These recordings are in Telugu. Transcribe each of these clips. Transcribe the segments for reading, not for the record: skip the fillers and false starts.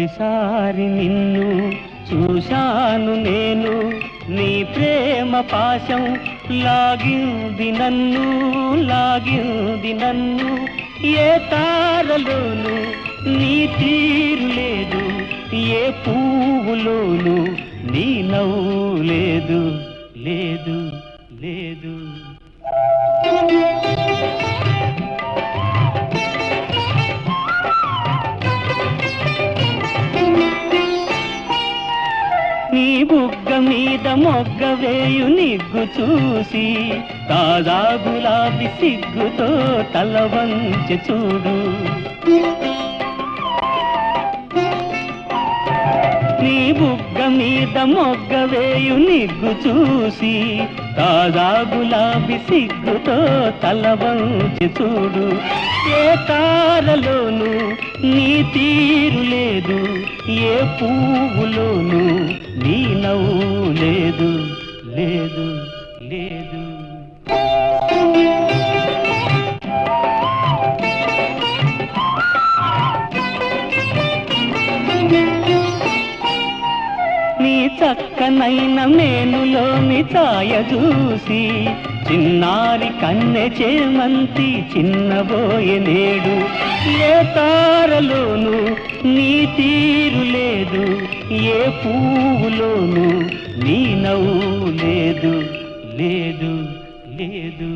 తొలిసారి నిన్ను చూశాను నేను, నీ ప్రేమ పాశం లాగింది నన్ను, ఏ తారలోను నీ తీరు లేదు, ఏ పువ్వులోను నీ నవ్వు లేదు, లేదు లేదు. నీ బుగ్గ మీద మొగ్గ వేయు నిగ్గు చూసి, తాజా గులాబీ సిగ్గుతో తల వంచి చూడు. నీ బుగ్గ మీద మొగ్గ వేయు నిగ్గు చూసి, తాజా గులాబీ సిగ్గుతో తల వంచి చూడు. ఏ తారలోను నీ తీరు లేదు, ఏ పువ్వులోను నీ నవ్వు లేదు, లేదు లేదు. నీ చక్కనైన మేనులోని ఛాయ చూసి, చిన్నారి కన్నె చేమంతి చిన్నబోయే నేడు. ఏ తారలోను నీ తీరు లేదు, ఏ పువ్వులోను నీ నవ్వు లేదు, లేదు లేదు.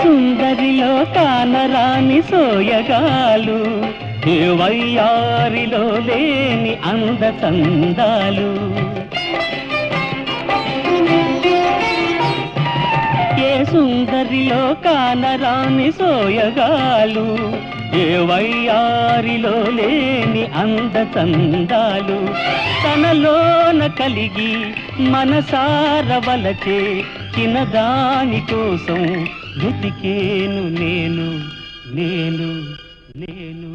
సుందరిలో కానరాని సోయగాలు, ఏ వయ్యారిలో లేని అందచందాలు. ఏ సుందరిలో కానరాని సోయగాలు, ఏ వయ్యారిలో లేని అందచందాలు. తనలోన కలిగి మనసార వలచే చిన్నదాని కోసం బ్రతికేను నేను, నేను నేను.